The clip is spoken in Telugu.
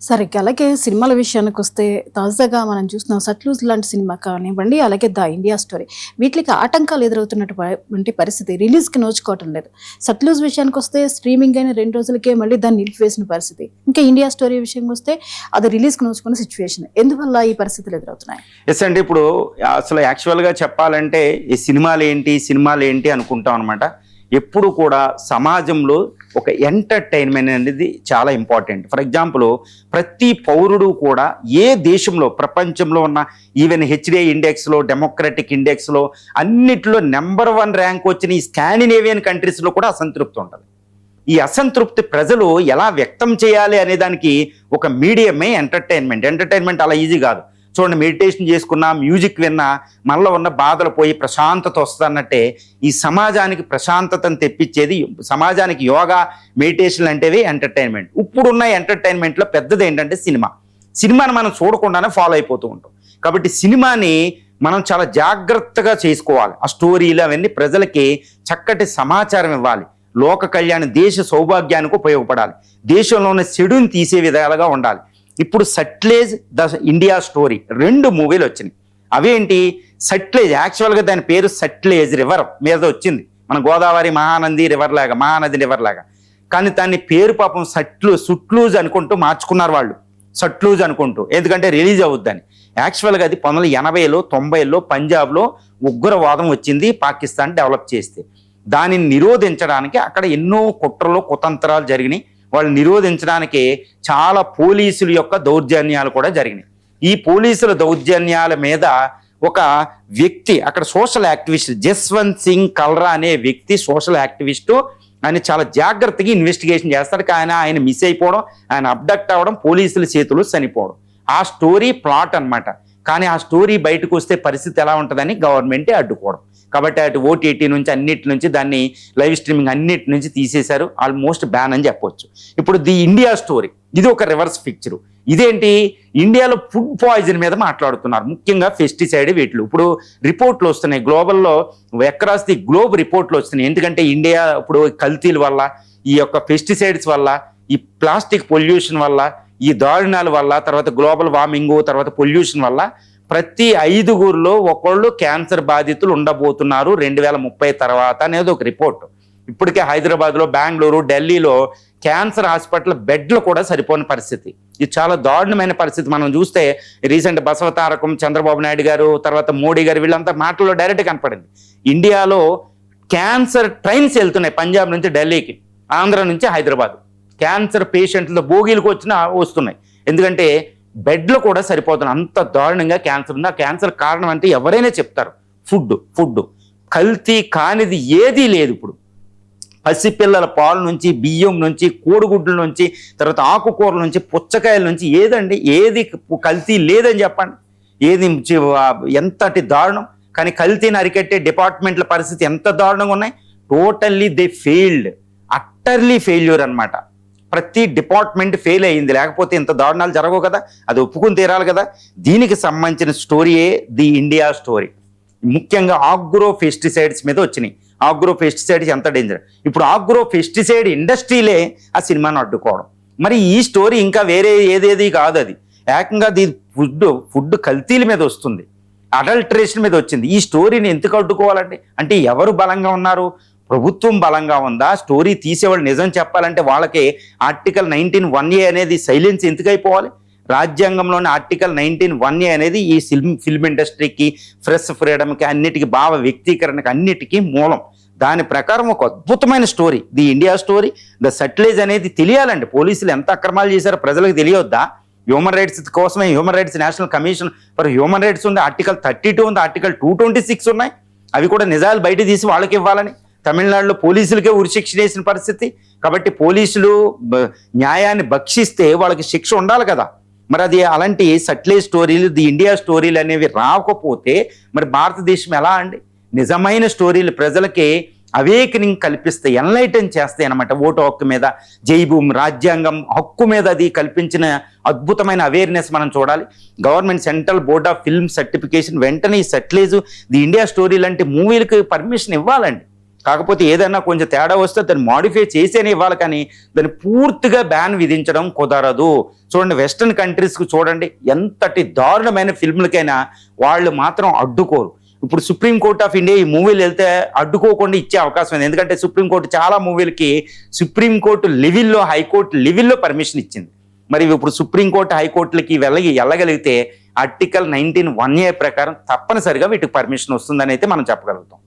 సరే అలాగే సినిమాల విషయానికొస్తే తాజాగా మనం చూస్తున్నాం 'సట్లూజ్' లాంటి సినిమా కానివ్వండి, అలాగే 'ద ఇండియా స్టోరీ' వీటికి ఆటంకాలు ఎదురవుతున్నటువంటి పరిస్థితి రిలీజ్‌కి నోచుకోవటం లేదు. 'సట్లూజ్' విషయానికొస్తే స్ట్రీమింగ్ అయిన 2 రోజులకే మళ్ళీ దాన్ని నిలిపివేసిన పరిస్థితి. ఇంకా 'ఇండియా స్టోరీ' విషయానికొస్తే అది రిలీజ్‌కి నోచుకున్న సిచ్యువేషన్. ఎందువల్ల ఈ పరిస్థితులు ఎదురవుతున్నాయి? ఎస్ అండి. ఇప్పుడు అసలు యాక్చువల్గా చెప్పాలంటే ఈ సినిమాలేంటి అనుకుంటాం అనమాట. ఎప్పుడు కూడా సమాజంలో ఒక ఎంటర్టైన్మెంట్ అనేది చాలా ఇంపార్టెంట్. ఫర్ ఎగ్జాంపుల్, ప్రతి పౌరుడు కూడా ఏ దేశంలో ప్రపంచంలో ఉన్న ఈవెన్ హెచ్డిఐ ఇండెక్స్లో, డెమోక్రటిక్ ఇండెక్స్లో అన్నిటిలో నెంబర్ 1 ర్యాంక్ వచ్చిన ఈ స్కాండినేవియన్ కంట్రీస్లో కూడా అసంతృప్తి ఉంటుంది. ఈ అసంతృప్తి ప్రజలు ఎలా వ్యక్తం చేయాలి అనే దానికి ఒక మీడియమే ఎంటర్టైన్మెంట్ అలా ఈజీ కాదు. చూడండి, మెడిటేషన్ చేసుకున్నా, మ్యూజిక్ విన్నా మనలో ఉన్న బాధలు పోయి ప్రశాంతత వస్తుందన్నట్టే ఈ సమాజానికి ప్రశాంతతను తెప్పించేది, సమాజానికి యోగా, మెడిటేషన్ అంటేవి ఎంటర్టైన్మెంట్. ఇప్పుడున్న ఎంటర్టైన్మెంట్లో పెద్దది ఏంటంటే సినిమాని మనం చూడకుండానే ఫాలో అయిపోతూ ఉంటాం. కాబట్టి సినిమాని మనం చాలా జాగ్రత్తగా చేసుకోవాలి. ఆ స్టోరీలు అవన్నీ ప్రజలకి చక్కటి సమాచారం ఇవ్వాలి. లోక కళ్యాణం, దేశ సౌభాగ్యానికి ఉపయోగపడాలి. దేశంలో ఉన్న చెడుని తీసే విధాలుగా ఉండాలి. ఇప్పుడు 'సట్లెజ్', 'ద ఇండియా స్టోరీ' 2 మూవీలు వచ్చినాయి. అవేంటి? సట్లెజ్ యాక్చువల్గా దాని పేరు సట్లెజ్ రివర్ మీద వచ్చింది, మన గోదావరి మహానది రివర్ లాగా. కానీ దాని పేరు పాపం సుట్లూజ్ అనుకుంటూ మార్చుకున్నారు వాళ్ళు, సట్లూజ్ అనుకుంటూ, ఎందుకంటే రిలీజ్ అవుద్దని. యాక్చువల్గా అది 1980లో 90లో పంజాబ్లో ఉగ్రవాదం వచ్చింది, పాకిస్తాన్ డెవలప్ చేస్తే దానిని నిరోధించడానికి అక్కడ ఎన్నో కుట్రలు కుతంత్రాలు జరిగినాయి. వాళ్ళు నిరోధించడానికి చాలా పోలీసుల యొక్క దౌర్జన్యాలు కూడా జరిగినాయి. ఈ పోలీసుల దౌర్జన్యాల మీద ఒక వ్యక్తి, అక్కడ సోషల్ యాక్టివిస్ట్ జస్వంత్ సింగ్ కల్రా అనే వ్యక్తి, సోషల్ యాక్టివిస్టు, ఆయన చాలా జాగ్రత్తగా ఇన్వెస్టిగేషన్ చేస్తాడు. కానీ ఆయన మిస్ అయిపోవడం, ఆయన అబ్డక్ట్ అవ్వడం, పోలీసుల చేతులు చనిపోవడం, ఆ స్టోరీ ప్లాట్ అన్నమాట. కానీ ఆ స్టోరీ బయటకు వస్తే పరిస్థితి ఎలా ఉంటుందని గవర్నమెంటే అడ్డుకోవడం. కాబట్టి అటు ఓటీటీ నుంచి అన్నిటి నుంచి దాన్ని లైవ్ స్ట్రీమింగ్ అన్నిటి నుంచి తీసేశారు, ఆల్మోస్ట్ బ్యాన్ అని చెప్పొచ్చు. ఇప్పుడు 'ది ఇండియా స్టోరీ' ఇది ఒక రివర్స్ పిక్చరు. ఇదేంటి? ఇండియాలో ఫుడ్ పాయిజన్ మీద మాట్లాడుతున్నారు, ముఖ్యంగా పెస్టిసైడ్ వీటిలో. ఇప్పుడు రిపోర్ట్లు వస్తున్నాయి గ్లోబల్లో, అక్రాస్ ది గ్లోబ్ రిపోర్ట్లు వస్తున్నాయి. ఎందుకంటే ఇండియా ఇప్పుడు కల్తీల వల్ల, ఈ యొక్క పెస్టిసైడ్స్ వల్ల, ఈ ప్లాస్టిక్ పొల్యూషన్ వల్ల, ఈ దారుణాల వల్ల, తర్వాత గ్లోబల్ వార్మింగ్, తర్వాత పొల్యూషన్ వల్ల ప్రతి 5గురిలో ఒకళ్ళు క్యాన్సర్ బాధితులు ఉండబోతున్నారు 2030 తర్వాత అనేది ఒక రిపోర్ట్. ఇప్పటికే హైదరాబాద్లో, బెంగళూరు, ఢిల్లీలో క్యాన్సర్ హాస్పిటల్ బెడ్లు కూడా సరిపోని పరిస్థితి. ఇది చాలా దారుణమైన పరిస్థితి. మనం చూస్తే రీసెంట్ బసవతారకం, చంద్రబాబు నాయుడు గారు, తర్వాత మోడీ గారు, వీళ్ళంతా మాటల్లో డైరెక్ట్ కనపడింది. ఇండియాలో క్యాన్సర్ ట్రైన్స్ వెళ్తున్నాయి పంజాబ్ నుంచి ఢిల్లీకి, ఆంధ్ర నుంచి హైదరాబాద్. క్యాన్సర్ పేషెంట్ల బోగీలకు వస్తున్నాయి, ఎందుకంటే బెడ్లు కూడా సరిపోతున్నాయి. అంత దారుణంగా క్యాన్సర్ ఉంది. ఆ క్యాన్సర్ కారణం అంటే ఎవరైనా చెప్తారు, ఫుడ్ కల్తీ కానిది ఏదీ లేదు. ఇప్పుడు పసిపిల్లల పాలు నుంచి, బియ్యం నుంచి, కోడిగుడ్ల నుంచి, తర్వాత ఆకుకూరల నుంచి, పుచ్చకాయల నుంచి, ఏది కల్తీ లేదని చెప్పండి. ఏది ఎంతటి దారుణం. కానీ కల్తీని అరికట్టే డిపార్ట్మెంట్ల పరిస్థితి ఎంత దారుణంగా ఉన్నాయి. Totally they failed, utterly failure అనమాట. ప్రతి డిపార్ట్మెంట్ ఫెయిల్ అయ్యింది, లేకపోతే ఇంత దారుణాలు జరగవు కదా, అది ఒప్పుకుని తీరాలి కదా. దీనికి సంబంధించిన స్టోరీయే 'ది ఇండియా స్టోరీ'. ముఖ్యంగా ఆగ్రో పెస్టిసైడ్స్ మీద వచ్చినాయి. ఆగ్రో పెస్టిసైడ్స్ ఎంత డేంజర్. ఇప్పుడు ఆగ్రో పెస్టిసైడ్ ఇండస్ట్రీలే ఆ సినిమాను అడ్డుకోవడం. మరి ఈ స్టోరీ ఇంకా వేరే ఏదేది కాదు, అది ఏకంగా ఫుడ్ కల్తీల మీద వస్తుంది, అడల్టరేషన్ మీద వచ్చింది. ఈ స్టోరీని ఎందుకు అడ్డుకోవాలండి? అంటే ఎవరు బలంగా ఉన్నారు? ప్రభుత్వం బలంగా ఉందా? స్టోరీ తీసేవాళ్ళు నిజం చెప్పాలంటే వాళ్ళకి ఆర్టికల్ 19(1)A అనేది సైలెన్స్ ఎందుకు అయిపోవాలి? రాజ్యాంగంలోని ఆర్టికల్ 19(1)A అనేది ఈ ఫిల్మ్ ఇండస్ట్రీకి, ప్రెస్ ఫ్రీడమ్కి, అన్నిటికీ, భావ వ్యక్తీకరణకి, అన్నిటికీ మూలం. దాని ప్రకారం ఒక అద్భుతమైన story 'the India story'. 'The Sutlej' అనేది తెలియాలండి. పోలీసులు ఎంత అక్రమాలు చేశారో ప్రజలకు తెలియొద్దా? హ్యూమన్ రైట్స్ కోసమే human rights national commission for human rights ఉంది, ఆర్టికల్ 32 ఉంది, ఆర్టికల్ 226 ఉన్నాయి. అవి కూడా నిజాలు బయట తీసి వాళ్ళకి ఇవ్వాలని తమిళనాడులో పోలీసులకే ఉరిశిక్ష వేసిన పరిస్థితి. కాబట్టి పోలీసులు న్యాయాన్ని భక్షిస్తే వాళ్ళకి శిక్ష ఉండాలి కదా. మరి అది అలాంటి సట్లెజ్ స్టోరీలు, 'ది ఇండియా స్టోరీలు' అనేవి రాకపోతే మరి భారతదేశం ఎలా అండి? నిజమైన స్టోరీలు ప్రజలకి అవేకనింగ్ కల్పిస్తాయి, ఎన్లైటన్ చేస్తాయి అన్నమాట. ఓటు హక్కు మీద, జైభూమి, రాజ్యాంగం హక్కు మీద అది కల్పించిన అద్భుతమైన అవేర్నెస్ మనం చూడాలి. Government central board of film certification వెంటనే ఈ సట్లెజ్, 'ది ఇండియా స్టోరీ' లాంటి మూవీలకు పర్మిషన్ ఇవ్వాలండి. కాకపోతే ఏదైనా కొంచెం తేడా వస్తే దాన్ని మాడిఫై చేసేనే ఇవ్వాలి, కానీ దాన్ని పూర్తిగా బ్యాన్ విధించడం కుదరదు. చూడండి వెస్ట్రన్ కంట్రీస్కి చూడండి, ఎంతటి దారుణమైన ఫిల్ములకైనా వాళ్ళు మాత్రం అడ్డుకోరు. ఇప్పుడు సుప్రీంకోర్టు ఆఫ్ ఇండియా ఈ మూవీలు వెళ్తే అడ్డుకోకుండా ఇచ్చే అవకాశం ఉంది. ఎందుకంటే సుప్రీంకోర్టు చాలా మూవీలకి సుప్రీంకోర్టు లెవెల్లో, హైకోర్టు లెవెల్లో పర్మిషన్ ఇచ్చింది. మరి ఇప్పుడు సుప్రీంకోర్టు హైకోర్టులకి వెళ్ళగలిగితే ఆర్టికల్ 19(1A) ప్రకారం తప్పనిసరిగా వీటికి పర్మిషన్ వస్తుందని అయితే మనం చెప్పగలుగుతాం.